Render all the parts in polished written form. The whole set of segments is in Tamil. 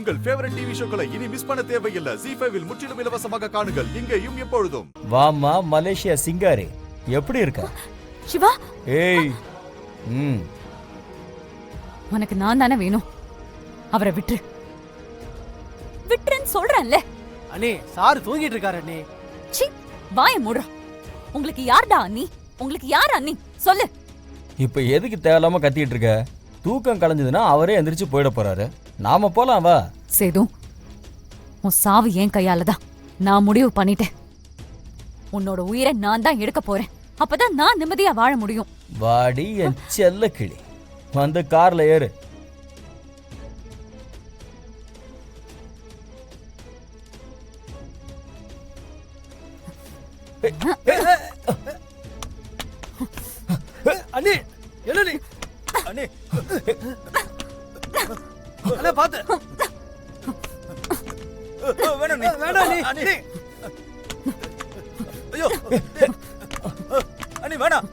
உங்கள் ஃபேவரட் டிவி ஷோக்களை இனி மிஸ் பண்ண தேவையில்லை. ZEE5 இல் முற்றிலும் இலவசமாக காணுங்கள். இங்கேயும் எப்பொழுதும். வாமா மலேசியா சிங்காரி, எப்படி இருக்க? சிவா, ஏய், உனக்கு நான் தானே வேணும். அவரை விட்டுருன்னு சொல்றேன்ல. அண்ணே, சார் தூங்கிட்டு இருக்காரு அண்ணே. சி, வாய மூடுறா. உங்களுக்கு யார்டா அண்ணி? உங்களுக்கு யார் அண்ணி? சொல்லு. இப்ப எதுக்கு தேவையில்லாம கத்திட்டு இருக்க? தூக்கம் கலைஞ்சதுன்னா அவரே எந்திரிச்சு போயிட போறாரு. நாம போலாம் வா. சேது, உன் சாவு என் கையாலதான். நான் முடிவு பண்ணிட்டேன். உன்னோட உயிரை நான் தான் எடுக்க போறேன். அப்பதான் நான் நிம்மதியா வாழ முடியும். வாடி என் செல்ல கிளி, வந்து கார்ல ஏறு. அண்ணே, என்ன நீ? அண்ணே, அண்ணே பாத்து. வேணாம் நீ, வேணாம் நீ. அண்ணே. ஐயோ, அண்ணே வேணாம்.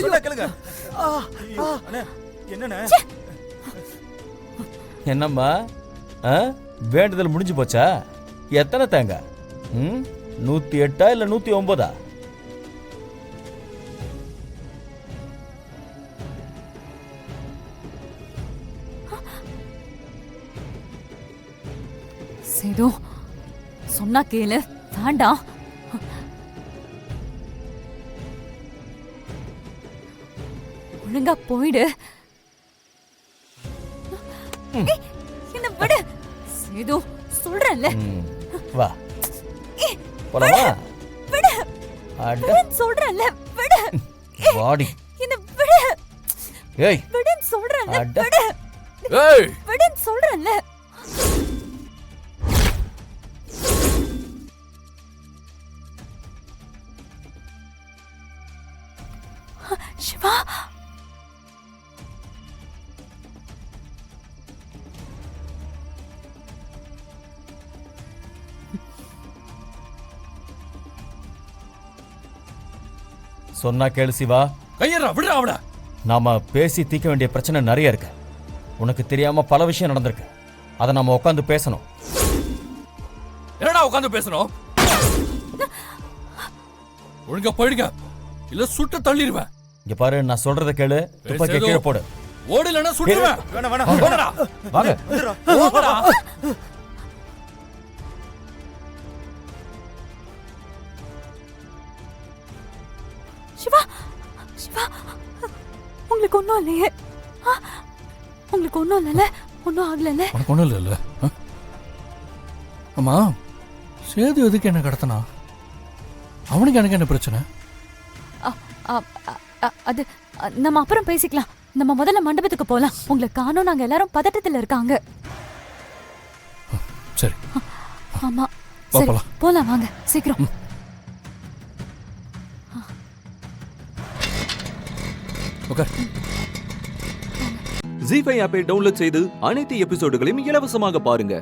சொல்ல கேளுங்க. அண்ணே, என்னண்ணே? என்னம்மா, வேண்டுதல் முடிஞ்சு போச்சா? எத்தனை தேங்காய்? 108 இல்ல 109? சேது, சொன்னா கேளு. வேண்டாம். ஒழுங்கா போயிடு. என்ன விடு. சேது, சொல்றேன்ல. வா போலாமா? விடு. அட சொல்றேன்ல, விடு. வாடி. என்ன விடு. ஏய், விடுன்னு சொல்றேன்ல, அட. விடு. ஏய், விடுன்னு சொல்றேன்ல. சிவா, சொன்னா கேளு சிவா. கையறா, விடுறா அவள. நாம பேசி தீர்க்க வேண்டிய பிரச்சனை நிறைய இருக்கு. உனக்கு தெரியாம பல விஷயம் நடந்திருக்கு. அதை நாம உட்காந்து பேசணும். என்னடா உட்காந்து பேசணும்? ஒழுங்கா போயிடுங்க, இல்ல சுட்டு தள்ளிடுவேன். இங்க பாரு, நான் சொல்றத கேளு. துப்பாக்கி கீழே போடு. ஓடலன்னா சுட்டுவேன். வேணாம் வேணாம், போடா. வாங்க. போடா. சிவா, சிவா, உங்களுக்கு ஒண்ணும் இல்லையே? உங்களுக்கு ஒண்ணும் இல்லைல்ல? ஒண்ணும் ஆகலைல்ல? உனக்கு ஒண்ணும் இல்லைல்ல? அம்மா, சேது எதுக்கு என்ன கடத்தினா? அவனுக்கு எனக்கு என்ன பிரச்சனை? அது நம்ம அப்புறம் பேசிக்கலாம். நம்ம முதல்ல மண்டபத்துக்கு போலாம். உங்களை காணோம். நாங்க எல்லாரும் பதட்டத்துல இருக்காங்க. சரி. ஆமா, சரி போலாம் வாங்க சீக்கிரம். ZEE5 ஆப்பை டவுன்லோட் செய்து அனைத்து எபிசோடுகளையும் இலவசமாக பாருங்க.